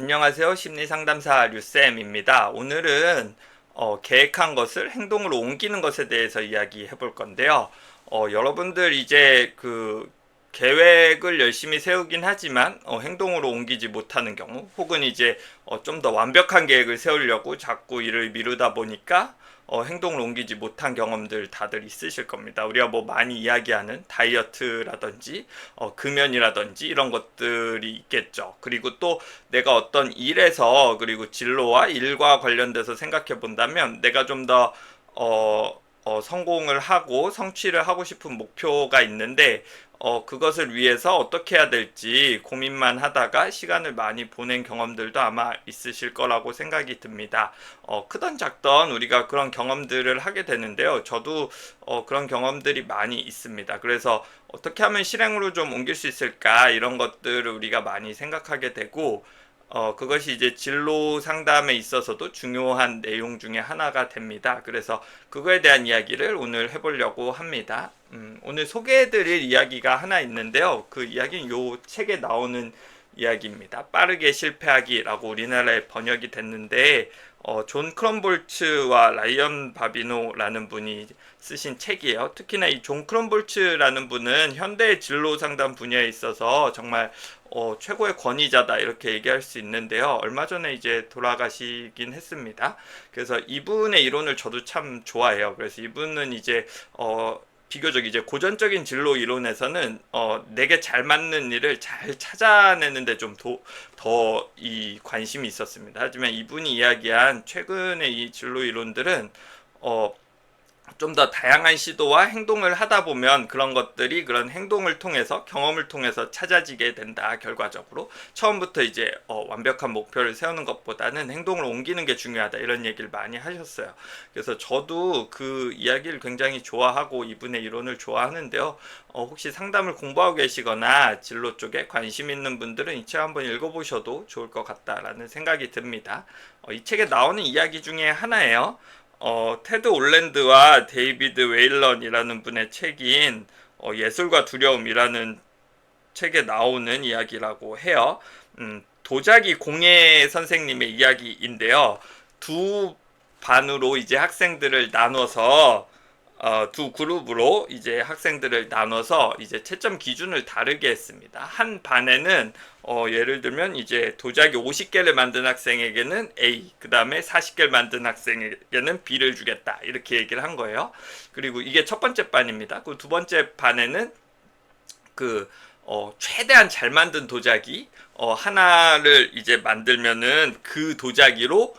안녕하세요. 심리상담사 류쌤입니다. 오늘은 계획한 것을 행동으로 옮기는 것에 대해서 이야기해 볼 건데요. 여러분들 이제 그 계획을 열심히 세우긴 하지만 행동으로 옮기지 못하는 경우, 혹은 이제 좀 더 완벽한 계획을 세우려고 자꾸 일을 미루다 보니까 행동을 옮기지 못한 경험들 다들 있으실 겁니다. 우리가 뭐 많이 이야기하는 다이어트라든지 금연이라든지 이런 것들이 있겠죠. 그리고 또 내가 어떤 일에서, 그리고 진로와 일과 관련돼서 생각해 본다면 내가 좀 더 성공을 하고 성취를 하고 싶은 목표가 있는데 그것을 위해서 어떻게 해야 될지 고민만 하다가 시간을 많이 보낸 경험들도 아마 있으실 거라고 생각이 듭니다. 크던 작던 우리가 그런 경험들을 하게 되는데요. 저도 그런 경험들이 많이 있습니다. 그래서 어떻게 하면 실행으로 좀 옮길 수 있을까, 이런 것들을 우리가 많이 생각하게 되고, 그것이 이제 진로 상담에 있어서도 중요한 내용 중에 하나가 됩니다. 그래서 그거에 대한 이야기를 오늘 해보려고 합니다. 오늘 소개해드릴 이야기가 하나 있는데요. 그 이야기는 요 책에 나오는 이야기입니다. 빠르게 실패하기라고 우리나라에 번역이 됐는데, 존 크럼볼츠와 라이언 바비노라는 분이 쓰신 책이에요. 특히나 이 존 크럼볼츠라는 분은 현대 진로 상담 분야에 있어서 정말 최고의 권위자다, 이렇게 얘기할 수 있는데요. 얼마 전에 이제 돌아가시긴 했습니다. 그래서 이분의 이론을 저도 참 좋아해요. 그래서 이분은 이제 비교적 이제 고전적인 진로 이론에서는 내게 잘 맞는 일을 잘 찾아내는데 좀 더 이 관심이 있었습니다. 하지만 이분이 이야기한 최근의 이 진로 이론들은 좀 더 다양한 시도와 행동을 하다 보면 그런 것들이 그런 행동을 통해서, 경험을 통해서 찾아지게 된다. 결과적으로 처음부터 이제 완벽한 목표를 세우는 것보다는 행동을 옮기는 게 중요하다, 이런 얘기를 많이 하셨어요. 그래서 저도 그 이야기를 굉장히 좋아하고 이분의 이론을 좋아하는데요. 혹시 상담을 공부하고 계시거나 진로 쪽에 관심 있는 분들은 이 책 한번 읽어보셔도 좋을 것 같다라는 생각이 듭니다. 이 책에 나오는 이야기 중에 하나예요. 테드 올랜드와 데이비드 웨일런이라는 분의 책인 예술과 두려움이라는 책에 나오는 이야기라고 해요. 도자기 공예 선생님의 이야기인데요. 두 반으로 이제 학생들을 나눠서 두 그룹으로 이제 학생들을 나눠서 이제 채점 기준을 다르게 했습니다. 한 반에는 예를 들면 이제 도자기 50개를 만든 학생에게는 A, 그 다음에 40개를 만든 학생에게는 B를 주겠다, 이렇게 얘기를 한 거예요. 그리고 이게 첫 번째 반입니다. 그 두 번째 반에는 그 최대한 잘 만든 도자기 하나를 이제 만들면은 그 도자기로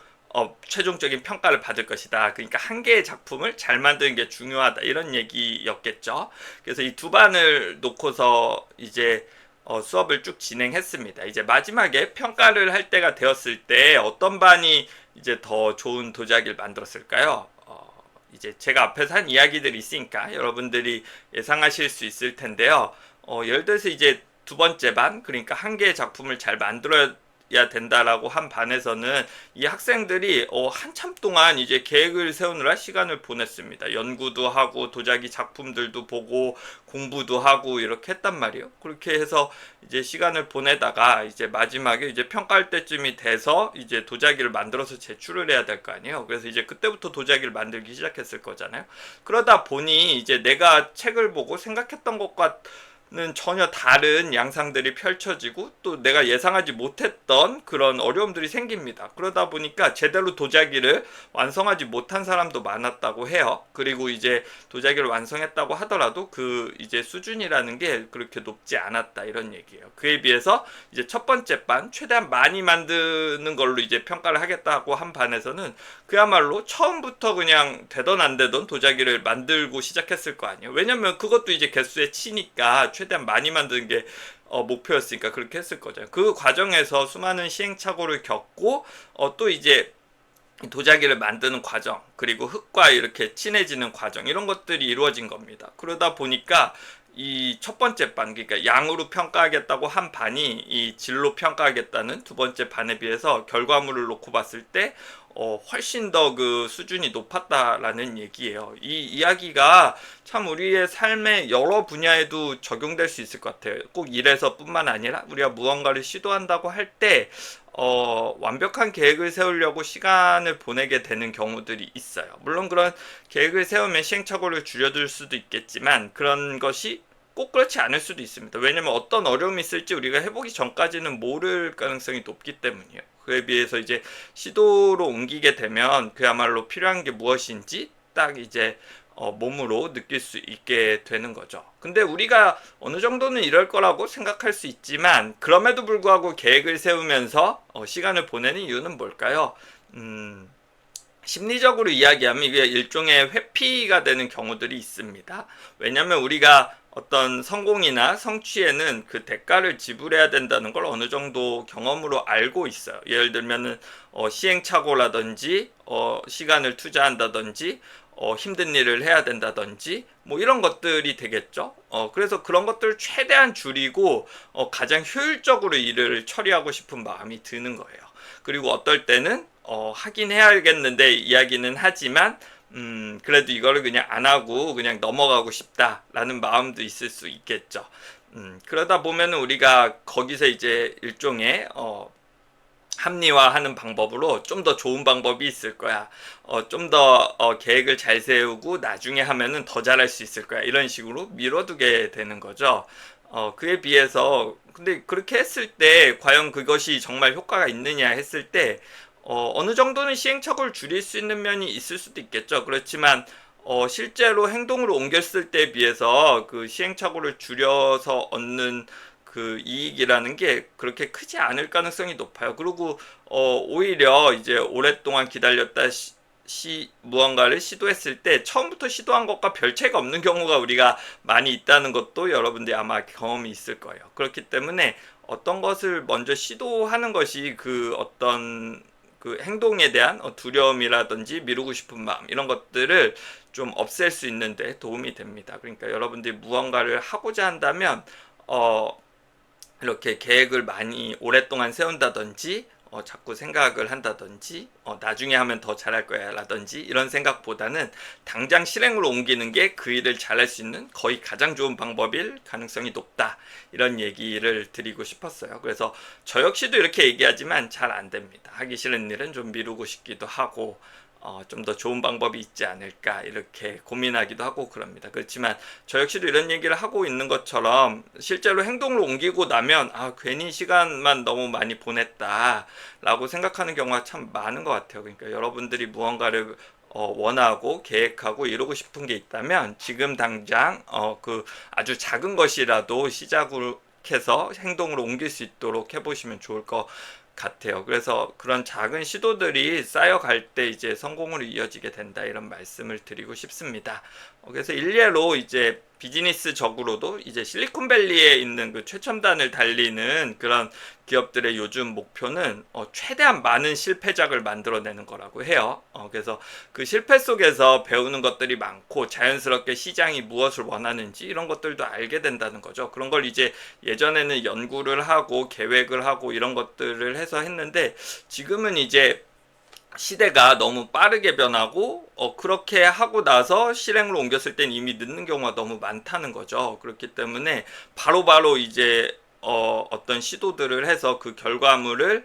최종적인 평가를 받을 것이다. 그러니까 한 개의 작품을 잘 만드는 게 중요하다, 이런 얘기였겠죠. 그래서 이 두 반을 놓고서 이제 수업을 쭉 진행했습니다. 이제 마지막에 평가를 할 때가 되었을 때 어떤 반이 이제 더 좋은 도자기를 만들었을까요? 이제 제가 앞에서 한 이야기들이 있으니까 여러분들이 예상하실 수 있을 텐데요. 예를 들어서 이제 두 번째 반, 그러니까 한 개의 작품을 잘 만들어야 된다라고 한 반에서는 이 학생들이 한참 동안 이제 계획을 세우느라 시간을 보냈습니다. 연구도 하고 도자기 작품들도 보고 공부도 하고 이렇게 했단 말이에요. 그렇게 해서 이제 시간을 보내다가 이제 마지막에 이제 평가할 때쯤이 돼서 이제 도자기를 만들어서 제출을 해야 될 거 아니에요. 그래서 이제 그때부터 도자기를 만들기 시작했을 거잖아요. 그러다 보니 이제 내가 책을 보고 생각했던 것과 는 전혀 다른 양상들이 펼쳐지고 또 내가 예상하지 못했던 그런 어려움들이 생깁니다. 그러다 보니까 제대로 도자기를 완성하지 못한 사람도 많았다고 해요. 그리고 이제 도자기를 완성했다고 하더라도 그 이제 수준이라는 게 그렇게 높지 않았다, 이런 얘기예요. 그에 비해서 이제 첫 번째 반, 최대한 많이 만드는 걸로 이제 평가를 하겠다고 한 반에서는 그야말로 처음부터 그냥 되던 안 되던 도자기를 만들고 시작했을 거 아니에요. 왜냐면 그것도 이제 개수에 치니까 최대한 많이 만드는 게 목표였으니까 그렇게 했을 거죠. 그 과정에서 수많은 시행착오를 겪고 또 이제 도자기를 만드는 과정, 그리고 흙과 이렇게 친해지는 과정, 이런 것들이 이루어진 겁니다. 그러다 보니까 이 첫 번째 반, 그러니까 양으로 평가하겠다고 한 반이 이 질로 평가하겠다는 두 번째 반에 비해서 결과물을 놓고 봤을 때 훨씬 더 그 수준이 높았다라는 얘기예요. 이 이야기가 참 우리의 삶의 여러 분야에도 적용될 수 있을 것 같아요. 꼭 일에서뿐만 아니라 우리가 무언가를 시도한다고 할 때 완벽한 계획을 세우려고 시간을 보내게 되는 경우들이 있어요. 물론 그런 계획을 세우면 시행착오를 줄여줄 수도 있겠지만 그런 것이 꼭 그렇지 않을 수도 있습니다. 왜냐면 어떤 어려움이 있을지 우리가 해보기 전까지는 모를 가능성이 높기 때문이에요. 그에 비해서 이제 시도로 옮기게 되면 그야말로 필요한 게 무엇인지 딱 이제 몸으로 느낄 수 있게 되는 거죠. 근데 우리가 어느 정도는 이럴 거라고 생각할 수 있지만 그럼에도 불구하고 계획을 세우면서 시간을 보내는 이유는 뭘까요? 심리적으로 이야기하면 이게 일종의 회피가 되는 경우들이 있습니다. 왜냐하면 우리가 어떤 성공이나 성취에는 그 대가를 지불해야 된다는 걸 어느 정도 경험으로 알고 있어요. 예를 들면은 시행착오라든지 시간을 투자한다든지 힘든 일을 해야 된다든지 뭐 이런 것들이 되겠죠. 그래서 그런 것들을 최대한 줄이고 가장 효율적으로 일을 처리하고 싶은 마음이 드는 거예요. 그리고 어떨 때는 하긴 해야겠는데 이야기는 하지만 그래도 이거를 그냥 안 하고 그냥 넘어가고 싶다라는 마음도 있을 수 있겠죠. 그러다 보면 우리가 거기서 이제 일종의 합리화하는 방법으로 좀 더 좋은 방법이 있을 거야. 좀 더 계획을 잘 세우고 나중에 하면은 더 잘할 수 있을 거야. 이런 식으로 미뤄두게 되는 거죠. 그에 비해서 근데 그렇게 했을 때 과연 그것이 정말 효과가 있느냐 했을 때 어느 정도는 시행착오를 줄일 수 있는 면이 있을 수도 있겠죠. 그렇지만 실제로 행동으로 옮겼을 때에 비해서 그 시행착오를 줄여서 얻는 그 이익이라는 게 그렇게 크지 않을 가능성이 높아요. 그리고 오히려 이제 오랫동안 기다렸다 무언가를 시도했을 때 처음부터 시도한 것과 별 차이가 없는 경우가 우리가 많이 있다는 것도 여러분들이 아마 경험이 있을 거예요. 그렇기 때문에 어떤 것을 먼저 시도하는 것이 그 어떤 그 행동에 대한 두려움이라든지 미루고 싶은 마음 이런 것들을 좀 없앨 수 있는데 도움이 됩니다. 그러니까 여러분들이 무언가를 하고자 한다면 이렇게 계획을 많이 오랫동안 세운다든지 자꾸 생각을 한다든지 나중에 하면 더 잘할 거야 라든지 이런 생각보다는 당장 실행으로 옮기는 게 그 일을 잘할 수 있는 거의 가장 좋은 방법일 가능성이 높다 이런 얘기를 드리고 싶었어요. 그래서 저 역시도 이렇게 얘기하지만 잘 안 됩니다. 하기 싫은 일은 좀 미루고 싶기도 하고 좀 더 좋은 방법이 있지 않을까 이렇게 고민하기도 하고 그럽니다. 그렇지만 저 역시도 이런 얘기를 하고 있는 것처럼 실제로 행동으로 옮기고 나면 괜히 시간만 너무 많이 보냈다 라고 생각하는 경우가 참 많은 것 같아요. 그러니까 여러분들이 무언가를 원하고 계획하고 이루고 싶은 게 있다면 지금 당장 그 아주 작은 것이라도 시작을 해서 행동으로 옮길 수 있도록 해보시면 좋을 것 같아요. 그래서 그런 작은 시도들이 쌓여갈 때 이제 성공으로 이어지게 된다 이런 말씀을 드리고 싶습니다. 그래서 일례로 이제 비즈니스적으로도 이제 실리콘밸리에 있는 그 최첨단을 달리는 그런 기업들의 요즘 목표는 최대한 많은 실패작을 만들어내는 거라고 해요. 그래서 그 실패 속에서 배우는 것들이 많고 자연스럽게 시장이 무엇을 원하는지 이런 것들도 알게 된다는 거죠. 그런 걸 이제 예전에는 연구를 하고 계획을 하고 이런 것들을 해서 했는데 지금은 이제 시대가 너무 빠르게 변하고 그렇게 하고 나서 실행으로 옮겼을 땐 이미 늦는 경우가 너무 많다는 거죠. 그렇기 때문에 바로바로 이제 어떤 시도들을 해서 그 결과물을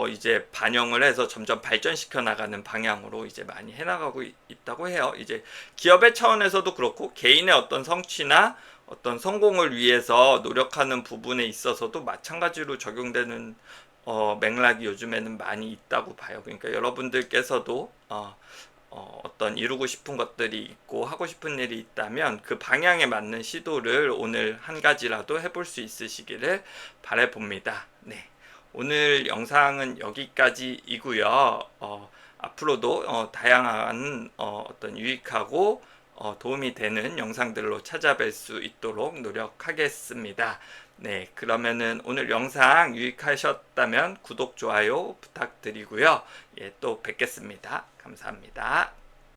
이제 반영을 해서 점점 발전시켜 나가는 방향으로 이제 많이 해나가고 있다고 해요. 이제 기업의 차원에서도 그렇고 개인의 어떤 성취나 어떤 성공을 위해서 노력하는 부분에 있어서도 마찬가지로 적용되는 맥락이 요즘에는 많이 있다고 봐요. 그러니까 여러분들께서도 어떤 이루고 싶은 것들이 있고 하고 싶은 일이 있다면 그 방향에 맞는 시도를 오늘 한 가지라도 해볼 수 있으시기를 바라봅니다. 네. 오늘 영상은 여기까지이고요. 앞으로도 다양한 어떤 유익하고 도움이 되는 영상들로 찾아뵐 수 있도록 노력하겠습니다. 네, 그러면은 오늘 영상 유익하셨다면 구독, 좋아요 부탁드리고요. 예, 또 뵙겠습니다. 감사합니다.